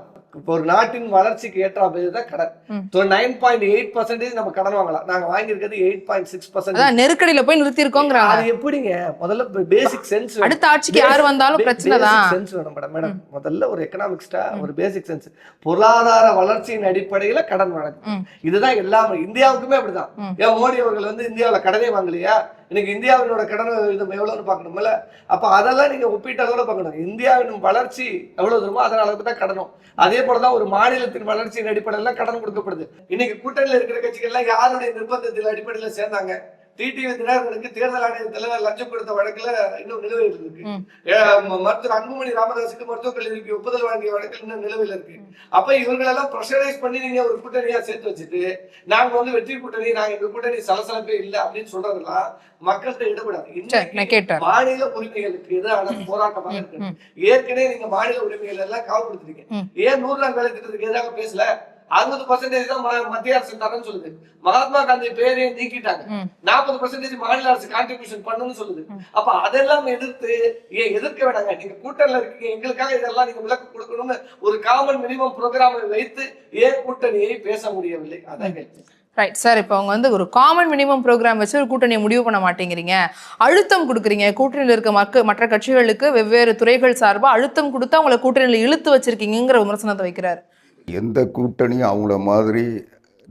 ஒரு நாட்டின் வளர்ச்சிக்கு ஏற்ற தான் கடன். 9.8% நம்ம கடன் வாங்கலாம், நாங்க வாங்கியிருக்கிறது 8.6%. நெருக்கடியில போய் நிறுத்தி இருக்கோங்க. அது எப்படிங்க? முதல்ல பேசிக் சென்ஸ். அடுத்த ஆட்சிக்கு யாரு வந்தாலும் பிரச்சனை தான். சென்ஸ் வேணும் மேடம். முதல்ல ஒரு எக்கனாமிக்ஸ்டா ஒரு பேசிக் சென்ஸ். பொருளாதார வளர்ச்சியின் அடிப்படையில கடன் வழங்கும். இதுதான் எல்லாமே இந்தியாவுக்குமே அப்படிதான். ஏன் மோடி அவர்கள் இந்தியாவில கடனே வாங்கலையா? இன்னைக்கு இந்தியாவினோட கடன் இது எவ்வளவுன்னு பார்க்கணும்ல. அப்ப அதெல்லாம் நீங்க ஒப்பீட்டளவோட பார்க்கணும். இந்தியாவின் வளர்ச்சி எவ்வளவு தருமோ அதனால அளவுக்கு தான் கடனும். அதே போலதான் ஒரு மாநிலத்தின் வளர்ச்சியின் அடிப்படையில கடன் கொடுக்கப்படுது. இன்னைக்கு கூட்டணியில் இருக்கிற கட்சிகள்லாம் யாருடைய நிர்பந்தத்தின் அடிப்படையில சேர்ந்தாங்க? டிடிவி தினகரனுக்கு தேர்தல் ஆணைய தலைவர் லஞ்சம் கொடுத்த வழக்குல இன்னும் நிலுவையில் இருக்கு. மருத்துவர் அன்புமணி ராமதாஸுக்கு மருத்துவக் கல்லூரிக்கு ஒப்புதல் வழங்கிய வழக்கு இன்னும் நிலுவையில் இருக்கு. அப்ப இவங்களெல்லாம் ப்ரெஷரைஸ் பண்ணி நீங்க ஒரு கூட்டணியா சேர்த்து வச்சுட்டு நாங்க வெற்றி கூட்டணி, நாங்க எங்க கூட்டணி சலசலப்பே இல்லை அப்படின்னு சொல்றதெல்லாம் மக்கள்கிட்ட ஈடுபடாது. மாநில உரிமைகளுக்கு எதிரான போராட்டமாக இருக்கு. ஏற்கனவே நீங்க மாநில உரிமைகள் எல்லாம் காவல்படுத்துறீங்க. ஏன் 100 நாள் வேலை திட்டத்துக்கு எதிராக பேசல? 60% தான் மத்திய அரசு தரன்னு சொல்லுது. மகாத்மா காந்தி பேரையும் நீக்கிட்டாங்க. 40% மாநில அரசு கான்ட்ரிபியூஷன் பண்ணணும்னு சொல்லுது. அப்ப அதெல்லாம் எதிர்க்க வேண்டாங்க. நீங்க கூட்டணியில இருக்கீங்க, எங்களுக்காக இதெல்லாம் நீங்க விலக்கு கொடுக்கணும்னு ஒரு காமன் மினிமம் ப்ரோக்ராமை வைத்து ஏன் கூட்டணியை பேச முடியவில்லை? அதான் கேள்வி. ரைட் சார், இப்போ அவங்க ஒரு காமன் மினிமம் ப்ரோக்ராம் வச்சு ஒரு கூட்டணியை முடிவு பண்ண மாட்டேங்கிறீங்க, அழுத்தம் கொடுக்குறீங்க. கூட்டணியில் இருக்க மற்ற கட்சிகளுக்கு வெவ்வேறு துறைகள் சார்பாக அழுத்தம் கொடுத்து அவங்களை கூட்டணியில் இழுத்து வச்சிருக்கீங்கிற விமர்சனத்தை வைக்கிறார். எந்த கூட்டணியும் அவங்கள மாதிரி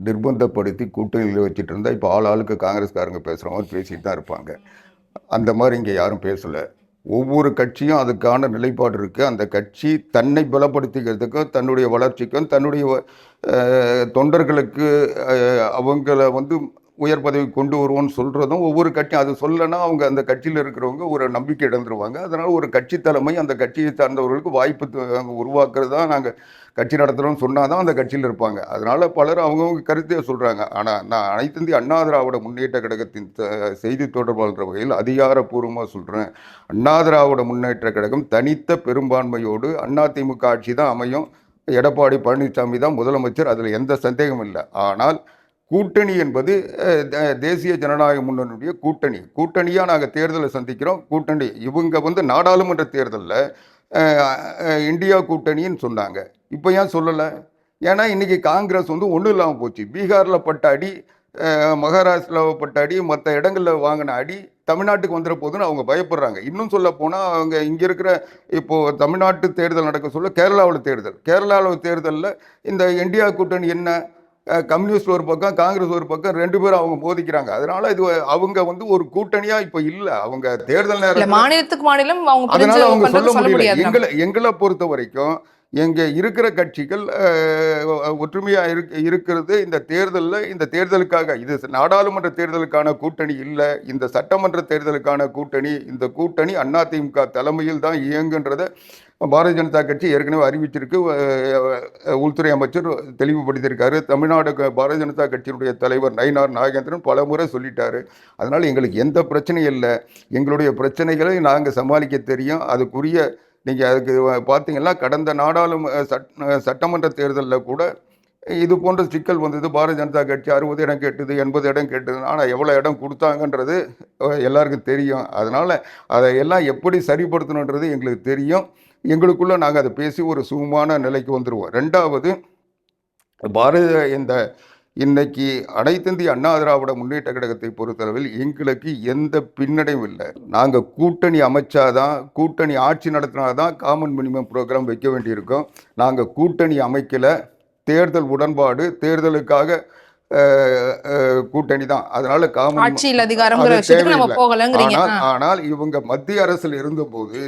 நிர்பந்தப்படுத்தி கூட்டணியில் வச்சுட்டு இருந்தால் இப்போ ஆளுக்கு காங்கிரஸ்காரங்க பேசுகிற மாதிரி பேசிட்டு தான் இருப்பாங்க. அந்த மாதிரி இங்கே யாரும் பேசலை. ஒவ்வொரு கட்சியும் அதுக்கான நிலைப்பாடு இருக்குது. அந்த கட்சி தன்னை பலப்படுத்திக்கிறதுக்கும் தன்னுடைய வளர்ச்சிக்கும் தன்னுடைய தொண்டர்களுக்கு அவங்கள உயர் பதவி கொண்டு வருவோன்னு சொல்கிறதும் ஒவ்வொரு கட்சியும். அது சொல்லலைன்னா அவங்க அந்த கட்சியில் இருக்கிறவங்க ஒரு நம்பிக்கை இழந்துருவாங்க. அதனால் ஒரு கட்சி தலைமை அந்த கட்சியை சார்ந்தவர்களுக்கு வாய்ப்பு உருவாக்குறது தான் நாங்கள் கட்சி நடத்துகிறோம்னு சொன்னால் தான் அந்த கட்சியில் இருப்பாங்க. அதனால் பலர் அவங்கவுங்க கருத்தையே சொல்கிறாங்க. ஆனால் நான் அனைத்து இந்திய அண்ணா திராவிட முன்னேற்ற கழகத்தின் செய்தி தொடர்பாளர் வகையில் அதிகாரப்பூர்வமாக சொல்கிறேன், அண்ணா திராவிட முன்னேற்ற கழகம் தனித்த பெரும்பான்மையோடு அதிமுக ஆட்சி தான் அமையும். எடப்பாடி பழனிசாமி தான் முதலமைச்சர், அதில் எந்த சந்தேகமும் இல்லை. ஆனால் கூட்டணி என்பது தேசிய ஜனநாயக முன்னணியுடைய கூட்டணியாக நாங்கள் தேர்தலை சந்திக்கிறோம். கூட்டணி இவங்க நாடாளுமன்ற தேர்தலில் இந்தியா கூட்டணின்னு சொன்னாங்க. இப்போ ஏன் சொல்லலை? ஏன்னா இன்றைக்கி காங்கிரஸ் ஒன்றும் இல்லாமல் போச்சு. பீகாரில் பட்ட அடி, மகாராஷ்டிராவில் பட்ட அடி, மற்ற இடங்களில் வாங்கின அடி தமிழ்நாட்டுக்கு வந்துட போதுன்னு அவங்க பயப்படுறாங்க. இன்னும் சொல்ல போனால் அவங்க இங்கே இருக்கிற இப்போது தமிழ்நாட்டு தேர்தல் நடக்க சொல்ல கேரளாவில் தேர்தலில் இந்த இந்தியா கூட்டணி என்ன, கம்யூனிஸ்ட் ஒரு பக்கம் காங்கிரஸ் ஒரு பக்கம், 2 பேரும் அவங்க மோதிக்கிறாங்க. அதனால இது அவங்க ஒரு கூட்டணியா இப்ப இல்ல. அவங்க தேர்தல் நேரம் மாநிலத்துக்கு மாநிலம் அதனால அவங்க சொல்ல முடியல. எங்களை பொறுத்த வரைக்கும் எங்கே இருக்கிற கட்சிகள் ஒற்றுமையாக இருக்கிறது. இந்த தேர்தலுக்காக, இது நாடாளுமன்ற தேர்தலுக்கான கூட்டணி இல்லை, இந்த சட்டமன்ற தேர்தலுக்கான கூட்டணி. இந்த கூட்டணி அதிமுக தலைமையில் தான் இயங்குன்றதை பாரதிய ஜனதா கட்சி ஏற்கனவே அறிவிச்சிருக்கு. உள்துறை அமைச்சர் தெளிவுபடுத்தியிருக்காரு. தமிழ்நாடு பாரதிய ஜனதா கட்சியினுடைய தலைவர் நயினார் நாகேந்திரன் பல முறை சொல்லிட்டாரு. அதனால் எங்களுக்கு எந்த பிரச்சனையும் இல்லை. எங்களுடைய பிரச்சனைகளை நாங்கள் சமாளிக்க தெரியும். அதுக்குரிய நீங்கள் அதுக்கு பார்த்தீங்கன்னா கடந்த சட்டமன்ற தேர்தலில் கூட இது போன்ற சிக்கல் வந்தது. பாரதிய ஜனதா கட்சி 60 இடம் கேட்டது, 80 இடம் கேட்டது. ஆனால் எவ்வளோ இடம் கொடுத்தாங்கன்றது எல்லாருக்கும் தெரியும். அதனால் அதை எல்லாம் எப்படி சரிப்படுத்தணுன்றது எங்களுக்கு தெரியும். எங்களுக்குள்ளே நாங்கள் அதை பேசி ஒரு சுகமான நிலைக்கு வந்துடுவோம். ரெண்டாவது, இன்னைக்கு அனைத்திந்திய அண்ணா திராவிட முன்னேற்ற கழகத்தை பொறுத்தளவில் எங்களுக்கு எந்த பின்னடைவும் இல்லை. நாங்கள் கூட்டணி அமைச்சாதான், கூட்டணி ஆட்சி நடத்தினாதான் காமன் மினிமம் ப்ரோக்ராம் வைக்க வேண்டியிருக்கோம். நாங்கள் கூட்டணி அமைக்கலை. தேர்தல் உடன்பாடு, தேர்தலுக்காக கூட்டணி தான். அதனால காமன் ஆனால் இவங்க மத்திய அரசில் இருந்தபோது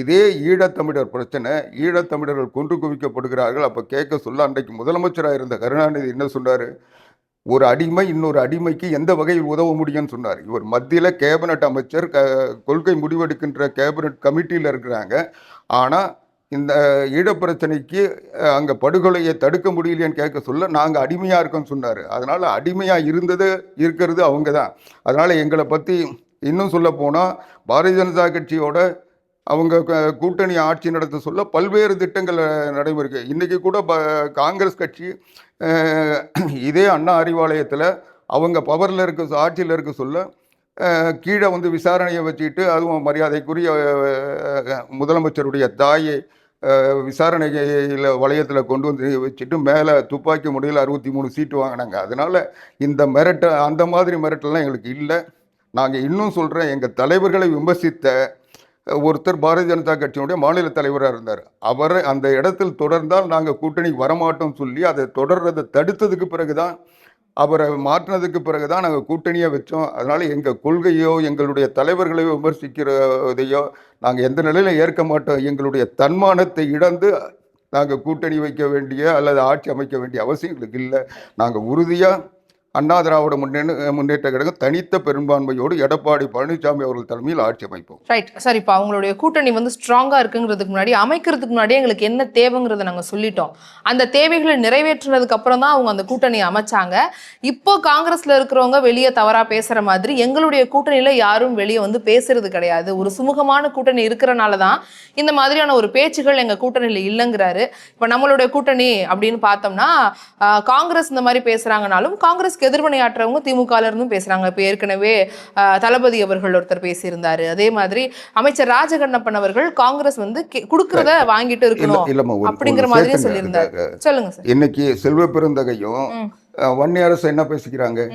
இதே ஈழத்தமிழர் பிரச்சனை, ஈழத்தமிழர்கள் கொன்று குவிக்கப்படுகிறார்கள். அப்போ கேட்க சொல்ல அன்றைக்கு முதலமைச்சராக இருந்த கருணாநிதி என்ன சொன்னார்? ஒரு அடிமை இன்னொரு அடிமைக்கு எந்த வகையில் உதவ முடியும்னு சொன்னார். இவர் மத்தியில் கேபினட் அமைச்சர், கொள்கை முடிவெடுக்கின்ற கேபினட் கமிட்டியில் இருக்கிறாங்க. ஆனால் இந்த ஈழப்பிரச்சனைக்கு அங்கே படுகொலையை தடுக்க முடியலையான்னு கேட்க சொல்ல நாங்கள் அடிமையாக இருக்கோம்னு சொன்னார். அதனால் அடிமையாக இருக்கிறது அவங்க தான். அதனால் எங்களை பற்றி இன்னும் சொல்ல போனால் பாரதிய ஜனதா கட்சியோட அவங்க கூட்டணி ஆட்சி நடத்த சொல்ல பல்வேறு திட்டங்கள் நடைபெறுக்கு. இன்றைக்கி கூட காங்கிரஸ் கட்சி இதே அண்ணா அறிவாலயத்தில் அவங்க பவரில் இருக்க, ஆட்சியில் இருக்க சொல்ல கீழே வந்து விசாரணையை வச்சுக்கிட்டு, அதுவும் மரியாதைக்குரிய முதலமைச்சருடைய தாயை விசாரணையில் வளையத்தில் கொண்டு வந்து வச்சுட்டு மேலே துப்பாக்கி முறையில் 63 சீட்டு வாங்கினாங்க. அதனால் இந்த அந்த மாதிரி மிரட்டல்லாம் எங்களுக்கு இல்லை. நாங்கள் இன்னும் சொல்கிறேன், எங்கள் தலைவர்களை விமர்சித்த ஒருத்தர் பாரதிய ஜனதா கட்சியினுடைய மாநில தலைவராக இருந்தார். அவரை அந்த இடத்தில் தொடர்ந்தால் நாங்கள் கூட்டணிக்கு வரமாட்டோம் சொல்லி அதை தொடர்றதை தடுத்ததுக்கு பிறகுதான், அவரை மாற்றினதுக்கு பிறகுதான் நாங்கள் கூட்டணியை வச்சோம். அதனால் எங்கள் கொள்கையோ எங்களுடைய தலைவர்களையோ விமர்சிக்கிறதையோ நாங்கள் எந்த நிலையில் ஏற்க மாட்டோம். எங்களுடைய தன்மானத்தை இழந்து நாங்கள் கூட்டணி வைக்க வேண்டிய அல்லது ஆட்சி அமைக்க வேண்டிய அவசியம் எங்களுக்கு இல்லை. நாங்கள் உறுதியாக அண்ணா திராவிட முன்னேற்ற கழகம் தனித்த பெரும்பான்மையோடு எடப்பாடி பழனிசாமி அவர்கள் தலைமையில் ஆட்சி அமைப்போம். Right sir. இப்போ அவங்களுடைய கூட்டணி வந்து ஸ்ட்ராங்கா இருக்குங்கிறதுக்கு முன்னாடி, அமைக்கிறதுக்கு முன்னாடியே எங்களுக்கு என்ன தேவைங்கிறத நாங்கள் சொல்லிட்டோம். அந்த தேவைகளை நிறைவேற்றினதுக்கு அப்புறம் தான் அவங்க அந்த கூட்டணியை அமைச்சாங்க. இப்போ காங்கிரஸ்ல இருக்கிறவங்க வெளியே தவறா பேசுற மாதிரி எங்களுடைய கூட்டணியில யாரும் வெளியே வந்து பேசுறது கிடையாது. ஒரு சுமூகமான கூட்டணி இருக்கிறனால தான் இந்த மாதிரியான ஒரு பேச்சுகள் எங்க கூட்டணியில இல்லைங்கிறாரு. இப்போ நம்மளுடைய கூட்டணி அப்படின்னு பார்த்தோம்னா காங்கிரஸ் இந்த மாதிரி பேசுறாங்கனாலும் காங்கிரஸ் எதிர்வினையாற்றவங்க திமுகல இருந்தும் பேசுறாங்க. இப்ப ஏற்கனவே தளபதி அவர்கள் ஒருத்தர் பேசியிருந்தாரு. அதே மாதிரி அமைச்சர் ராஜகண்ணப்பன் அவர்கள் காங்கிரஸ் வந்து கொடுக்கறத வாங்கிட்டு இருக்கணும் அப்படிங்கிற மாதிரி சொல்லியிருந்தாரு. சொல்லுங்க சார். இன்னைக்கு செல்வ பெருந்தகையும் வன்னி அரசு என்ன பேசிக்கிறாங்க?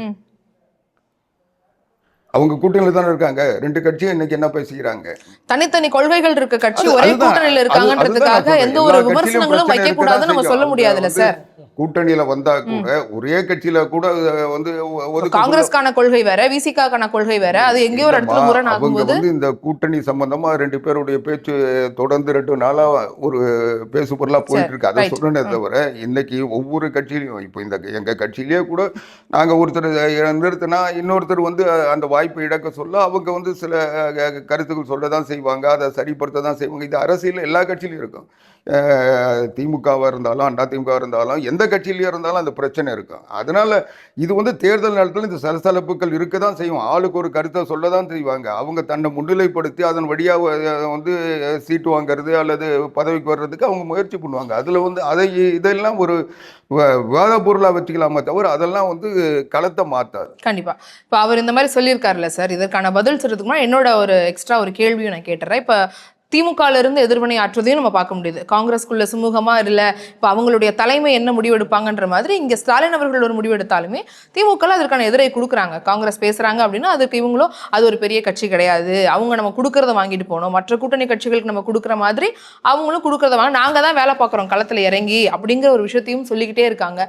அவங்க கூட்டணியில தானே இருக்காங்க. ரெண்டு கட்சியும் இன்னைக்கு என்ன பேசிக்கிறாங்க? தனித்தனி கொள்கைகள் இருக்க கட்சி ஒரே கூட்டணியில இருக்காங்கன்றதுக்காக எந்த ஒரு விமர்சனங்களும் வைக்க கூடாதுன்னு நம்ம சொல்ல முடியாதுல்ல சார். கூட்டணியில வந்தா கூட ஒரே கட்சியில கூட வந்து காங்கிரஸ்கான கொள்கை வேற, விசிகாக்கான கொள்கை வேற, அது எங்கேயோ ஒரு இடத்துல முரணாகும்போது இந்த கூட்டணி சம்பந்தமா ரெண்டு பேருடைய பேச்சு தொடர்ந்து 2 நாளா ஒரு பேசு பொருளா போயிட்டு இருக்கு. அதை சொல்றேனே தவிர இன்னைக்கு ஒவ்வொரு கட்சியிலையும் இப்போ இந்த எங்க கட்சியிலேயே கூட நாங்க ஒருத்தர் நிறுத்தினா இன்னொருத்தர் வந்து அந்த வாய்ப்பை இழக்க சொல்ல அவங்க வந்து சில கருத்துக்கள் சொல்லதான் செய்வாங்க, அதை சரிப்படுத்த தான் செய்வாங்க. இது அரசியல் எல்லா கட்சியிலும் இருக்கும். திமுகவா இருந்தாலும் அண்ணா திமுக இருந்தாலும் எந்த கட்சியிலேயே இருந்தாலும் அந்த பிரச்சனை இருக்கும். அதனால இது வந்து தேர்தல் நேரத்தில் இந்த சலசலப்புகள் இருக்க தான் செய்யும். ஆளுக்கு ஒரு கருத்தை சொல்ல தான் செய்வாங்க. அவங்க தன்னை முன்னிலைப்படுத்தி அதன் வழியாக வந்து சீட்டு வாங்கிறது அல்லது பதவிக்கு வர்றதுக்கு அவங்க முயற்சி பண்ணுவாங்க. அதில் வந்து இதெல்லாம் ஒரு விவாத பொருளாக வச்சுக்கலாமே தவிர அதெல்லாம் வந்து களத்தை மாற்றாது. கண்டிப்பா. இப்போ அவர் இந்த மாதிரி சொல்லியிருக்காருல்ல சார், இதற்கான பதில் சொல்றதுக்கு முன்னாடி என்னோட ஒரு எக்ஸ்ட்ரா ஒரு கேள்வியும் நான் கேட்டுறேன். இப்போ திமுகல இருந்து எதிர்வினை ஆற்றுவதையும் நம்ம பார்க்க முடியுது. காங்கிரஸ்குள்ள சுமூகமா இல்லை, இப்போ அவங்களுடைய தலைமை என்ன முடிவெடுப்பாங்கன்ற மாதிரி இங்க ஸ்டாலின் அவர்கள் ஒரு முடிவெடுத்தாலுமே திமுக அதற்கான எதிரை கொடுக்குறாங்க. காங்கிரஸ் பேசுறாங்க அப்படின்னா அதுக்கு இவங்களும் அது ஒரு பெரிய கட்சி கிடையாது, அவங்க நம்ம கொடுக்கறத வாங்கிட்டு போனோம், மற்ற கூட்டணி கட்சிகளுக்கு நம்ம கொடுக்குற மாதிரி அவங்களும் கொடுக்கறத வாங்க, நாங்க தான் வேலை பார்க்குறோம் களத்துல இறங்கி அப்படிங்கிற ஒரு விஷயத்தையும் சொல்லிக்கிட்டே இருக்காங்க.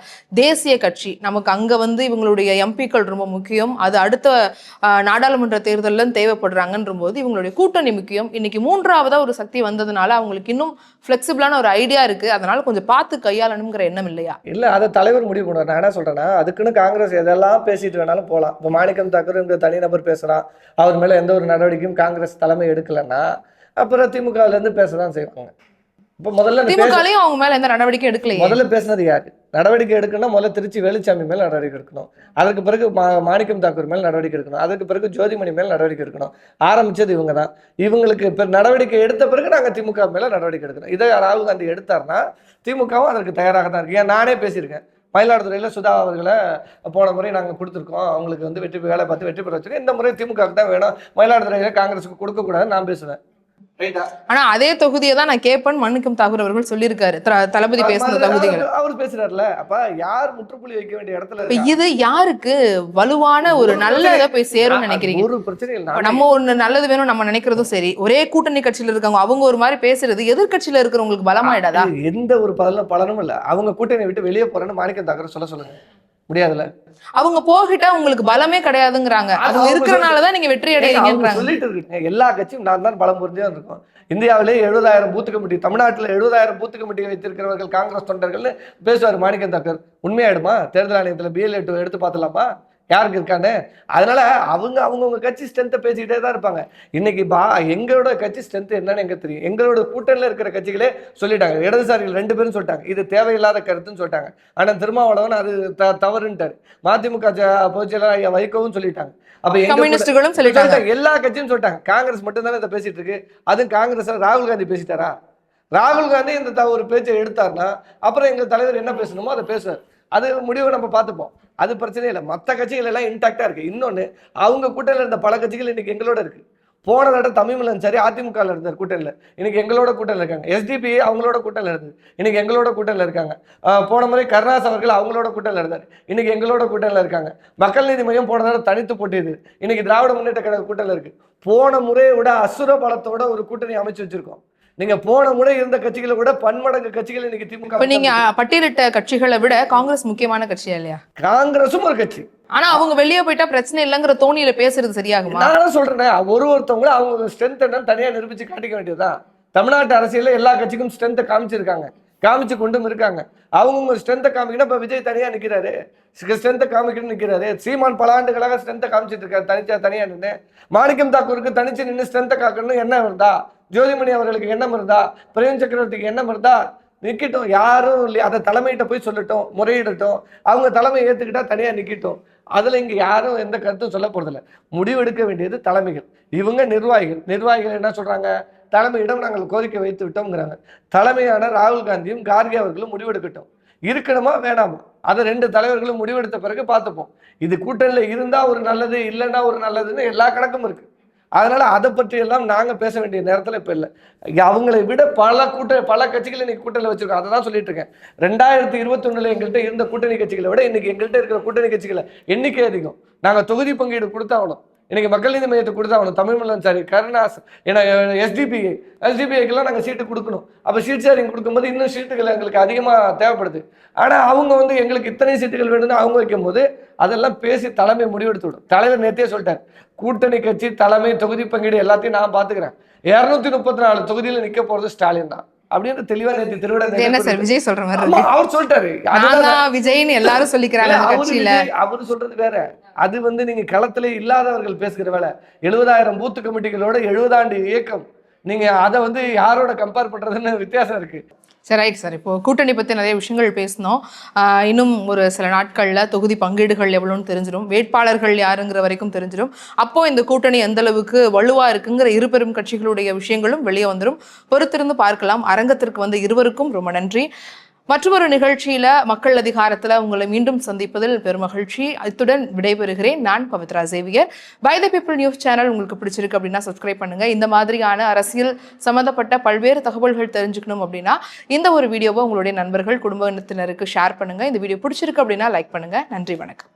தேசிய கட்சி நமக்கு அங்க வந்து இவங்களுடைய எம்பிக்கள் ரொம்ப முக்கியம், அது அடுத்த நாடாளுமன்ற தேர்தலில் தேவைப்படுறாங்கன்ற போது இவங்களுடைய கூட்டணி முக்கியம். இன்னைக்கு 3வது மூன்றாவதா ஒரு சக்தி வந்ததுனால அவங்களுக்கு இன்னும் ஃபிளெக்சிபிளான ஒரு ஐடியா இருக்கு, அதனால கொஞ்சம் பார்த்து கையாளணுங்கிற எண்ணம் இல்லையா? இல்ல அதை தலைவர் முடிவு பண்ணுவார். நான் என்ன சொல்றேன்னா, அதுக்குன்னு காங்கிரஸ் எதெல்லாம் பேசிட்டு வேணாலும் போகலாம். இப்போ மாணிக்கம் தாக்கூர் இந்த தனிநபர் பேசுறான், அவர் மேல எந்த ஒரு நடவடிக்கையும் காங்கிரஸ் தலைமை எடுக்கலன்னா அப்புறம் திமுகல இருந்து பேசதான் செய்வாங்க. இப்போ முதல்ல திமுகலையும் அவங்க மேல எந்த நடவடிக்கை எடுக்கலையே. முதல்ல பேசினது யாரு? நடவடிக்கை எடுக்கணும் முதல்ல திருச்சி வேலுச்சாமி மேல நடவடிக்கை எடுக்கணும், அதற்கு பிறகு மாணிக்கம் தாக்கூர் மேல நடவடிக்கை எடுக்கணும், அதுக்கு பிறகு ஜோதிமணி மேல நடவடிக்கை எடுக்கணும். ஆரம்பிச்சது இவங்க தான். இவங்களுக்கு நடவடிக்கை எடுத்த பிறகு நாங்க திமுக மேல நடவடிக்கை எடுக்கணும். இதை ராகுல் காந்தி எடுத்தாருன்னா திமுகவும் அதற்கு தயாராக தான் இருக்கு. ஏன் நானே பேசியிருக்கேன், மயிலாடுதுறையில் சுதா அவர்களை போன முறை நாங்கள் கொடுத்துருக்கோம், அவங்களுக்கு வந்து வேலை பார்த்து வெற்றி பெற வச்சிருக்கோம், இந்த முறை திமுகவுக்கு தான் வேணும், மயிலாடுதுறையில் காங்கிரஸுக்கு கொடுக்கக்கூடாதுன்னு நான் பேசுவேன். ஆனா அதே தொகுதியை தான் நான் கேட்பேன் மாணிக்கம் தாக்கூர் அவர்கள் சொல்லியிருக்காரு, தளபதி பேசுன தொகுதிகள் அவர் பேசுறாருல. அப்ப யார் முற்றுப்புள்ளி வைக்க வேண்டிய இடத்துல இது யாருக்கு வலுவான ஒரு நல்ல இதை போய் சேரும்னு நினைக்கிறீங்க? ஒரு பிரச்சனை இல்லை, நம்ம ஒண்ணு நல்லது வேணும் நம்ம நினைக்கிறதும் சரி, ஒரே கூட்டணி கட்சியில இருக்காங்க அவங்க ஒரு மாதிரி பேசுறது எதிர்கட்சியில இருக்கிறவங்களுக்கு பலமாயிடாதா? எந்த ஒரு பலனும் இல்ல. அவங்க கூட்டணி விட்டு வெளியே போறேன்னு மாணிக்கம் தாக்கூர் சொல்லுங்க முடியாதுல்ல. அவங்க போகிட்டா உங்களுக்கு பலமே கிடையாதுங்கிறாங்க, அவங்க இருக்கிறனாலதான் நீங்க வெற்றி அடையறீங்க சொல்லிட்டு இருக்கு. எல்லா கட்சியும் நான் தான் பலம் புரிஞ்சே இருக்கும். இந்தியாவிலே 70,000 பூத்து கமிட்டி, தமிழ்நாட்டில் 70,000 பூத்து கமிட்டி வைத்திருக்கிறவர்கள் காங்கிரஸ் தொண்டர்கள்னு பேசுவார் மாணிக்கம் தாக்கூர். உண்மையாயிடுமா? தேர்தல் ஆணையத்தில் BLA எடுத்து பார்த்துலாமா யாருக்கு இருக்கான்னு? அதனால அவங்கவுங்க கட்சி ஸ்ட்ரென்த்தை பேசிக்கிட்டே தான் இருப்பாங்க. இன்னைக்கு எங்களோட கட்சி ஸ்ட்ரென்த் என்னன்னு எங்க தெரியும். எங்களோட கூட்டணியில் இருக்கிற கட்சிகளே சொல்லிட்டாங்க, இடதுசாரிகள் 2 பேரும் சொல்லிட்டாங்க இது தேவையில்லாத கருத்துன்னு சொல்லிட்டாங்க. ஆனா திருமாவளவன் அது தவறுன்ட்டாரு. மதிமுக பொதுச் செயலாளர் ஐயா வைகோவும் சொல்லிட்டாங்க. அப்ப கம்யூனிஸ்டுகளும் சொல்லிட்டாங்க, எல்லா கட்சியும் சொல்லிட்டாங்க. காங்கிரஸ் மட்டும் தானே இதை பேசிட்டு இருக்கு. அதுவும் காங்கிரஸ் ராகுல் காந்தி பேசிட்டாரா? ராகுல் காந்தி இந்த ஒரு பேச்சை எடுத்தாருன்னா அப்புறம் எங்க தலைவர் என்ன பேசணுமோ அதை பேசுவார். அது முடிவை நம்ம பார்த்துப்போம், அது பிரச்சனை இல்லை. மற்ற கட்சிகள் எல்லாம் இன்டாக்டா இருக்கு. இன்னொன்னு, அவங்க கூட்டணியில் இருந்த பல கட்சிகள் இன்னைக்கு எங்களோட இருக்கு. போன தடவை தமிழ்மலன் சரி அதிமுக இருந்தார் கூட்டணியில், இன்னைக்கு எங்களோட கூட்டணியில் இருக்காங்க. SDP அவங்களோட கூட்டணியில் இருந்தது, இன்னைக்கு எங்களோட கூட்டணியில் இருக்காங்க. போன முறை கருணாஸ் அவர்கள் அவங்களோட கூட்டணியில் இருந்தார், இன்னைக்கு எங்களோட கூட்டணியில் இருக்காங்க. மக்கள் நீதி மையம் போன தடவை தனித்து போட்டியது, இன்னைக்கு திராவிட முன்னேற்ற கழக கூட்டணியில் இருக்கு. போன முறையை விட அசுர பலத்தோட ஒரு கூட்டணி அமைச்சு வச்சிருக்கோம். நீங்க போன முறை இருந்த கட்சிகளை விட பன்மடங்கு கட்சிகள் இன்னைக்கு திமுக. நீங்க பட்டியலிட்ட கட்சிகளை விட காங்கிரஸ் முக்கியமான கட்சியா இல்லையா? காங்கிரஸும் ஒரு கட்சி. ஆனா அவங்க வெளியே போயிட்டா பிரச்சனை இல்லைங்கிற தோணியில பேசுறது சரியாகுமா? நான் சொல்றேன், ஒருத்தவங்களும் அவங்க ஸ்ட்ரென்த் என்னன்னு தனியா நிரூபிச்சு காட்டிக்க வேண்டியதுதான். தமிழ்நாட்டு அரசியல எல்லா கட்சிக்கும் ஸ்ட்ரென்த்தை காமிச்சிருக்காங்க, காமிச்சு கொண்டும் இருக்காங்க. அவங்க ஸ்ட்ரென்த்தை காமிக்கணும். இப்ப விஜய் தனியா நிக்கிறாரு, ஸ்ட்ரென்த்தை காமிக்கணும்னு நிக்கிறாரு. சீமான் பல ஆண்டுகளாக ஸ்ட்ரென்த்தை காமிச்சிட்டு இருக்காரு தனியா நின்று. மாணிக்கம் தாக்கூருக்கு தனிச்சு நின்று ஸ்ட்ரென்த்தை காக்கணும்னு எண்ணம் இருந்தா, ஜோதிமணி அவர்களுக்கு எண்ணம் இருந்தா, பிரவீன் சக்கரவர்த்திக்கு எண்ணம் இருந்தா நிக்கட்டும். யாரும் இல்லையா, அதை தலைமையிட்ட போய் சொல்லட்டும், முறையிடட்டும். அவங்க தலைமை ஏத்துக்கிட்டா தனியா நிக்கட்டும். அதுல இங்க யாரும் எந்த கருத்தும் சொல்ல போறதில்லை. முடிவெடுக்க வேண்டியது தலைமைகள். இவங்க நிர்வாகிகள் என்ன சொல்றாங்க? தலைமையிடம் நாங்கள் கோரிக்கை வைத்து விட்டோம்ங்கிறாங்க. தலைமையான ராகுல் காந்தியும் கார்கே அவர்களும் முடிவெடுக்கட்டும், இருக்கணுமா வேணாமா அதை 2 தலைவர்களும் முடிவெடுத்த பிறகு பார்த்துப்போம். இது கூட்டணியில இருந்தா ஒரு நல்லது, இல்லைன்னா ஒரு நல்லதுன்னு எல்லா கணக்கும் இருக்கு. அதனால அதை பற்றி எல்லாம் நாங்க பேச வேண்டிய நேரத்துல இப்ப இல்லை. அவங்களை விட பல கட்சிகள் இன்னைக்கு கூட்டணியில் வச்சிருக்கோம். அதை தான் சொல்லிட்டு இருக்கேன். 2021 எங்கள்கிட்ட இருந்த கூட்டணி கட்சிகளை விட இன்னைக்கு எங்கள்கிட்ட இருக்கிற கூட்டணி கட்சிகளை எண்ணிக்கை அதிகம். நாங்க தொகுதி பங்கீடு கொடுத்தாகணும். இன்னைக்கு மக்கள் நீதி மையத்தை கொடுத்தாகணும். தமிழ்மலன் சாரி, கருணாஸ், ஏன்னா SDPஐக்கெல்லாம் நாங்கள் சீட்டு கொடுக்கணும். அப்போ சீட் ஷேரிங் கொடுக்கும்போது இன்னும் சீட்டுகள் எங்களுக்கு அதிகமாக தேவைப்படுது. ஆனால் அவங்க எங்களுக்கு இத்தனை சீட்டுகள் வேணும்னு அவங்க வைக்கும் போது அதெல்லாம் பேசி தலைமை முடிவெடுத்து விடும். தலைவர் நேற்றே சொல்லிட்டார், கூட்டணி கட்சி தலைமை தொகுதி பங்கீடு எல்லாத்தையும் நான் பார்த்துக்கிறேன். 234 தொகுதியில் நிற்க போறது ஸ்டாலின் தான் அப்படின்னு தெளிவா நேற்று திருவிழா விஜய் சொல்ற மாதிரி அவர் சொல்லிட்டாரு. விஜய்னு எல்லாரும் சொல்லிக்கிறாங்க. அவரு சொல்றது வேற. அது நீங்க களத்துல இல்லாதவர்கள் பேசுகிற வேலை. 70,000 பூத்து கமிட்டிகளோட 70 ஆண்டு இயக்கம். நீங்க அதை யாரோட கம்பேர் பண்றதுன்னு வித்தியாசம் இருக்கு. சரி, ரைட் சார். இப்போ கூட்டணி பற்றி நிறைய விஷயங்கள் பேசினோம். இன்னும் ஒரு சில நாட்களில் தொகுதி பங்கீடுகள் எவ்வளோன்னு தெரிஞ்சிடும், வேட்பாளர்கள் யாருங்கிற வரைக்கும் தெரிஞ்சிடும். அப்போ இந்த கூட்டணி எந்த அளவுக்கு வலுவாக இருக்குங்கிற இரு பெரும் கட்சிகளுடைய விஷயங்களும் வெளியே வந்துடும். பொறுத்திருந்து பார்க்கலாம். அரங்கத்திற்கு இருவருக்கும் ரொம்ப நன்றி. மற்றொரு நிகழ்ச்சியில மக்கள் அதிகாரத்துல உங்களை மீண்டும் சந்திப்பதில் பெருமகிழ்ச்சி. இத்துடன் விடைபெறுகிறேன். நான் Pavithra Xavier. By the people news channel உங்களுக்கு பிடிச்சிருக்கு அப்படின்னா சப்ஸ்கிரைப் பண்ணுங்க. இந்த மாதிரியான அரசியல் சம்பந்தப்பட்ட பல்வேறு தகவல்கள் தெரிஞ்சுக்கணும் அப்படின்னா இந்த ஒரு வீடியோவை உங்களுடைய நண்பர்கள் குடும்பத்தினருக்கு ஷேர் பண்ணுங்க. இந்த வீடியோ பிடிச்சிருக்கு அப்படின்னா லைக் பண்ணுங்க. நன்றி, வணக்கம்.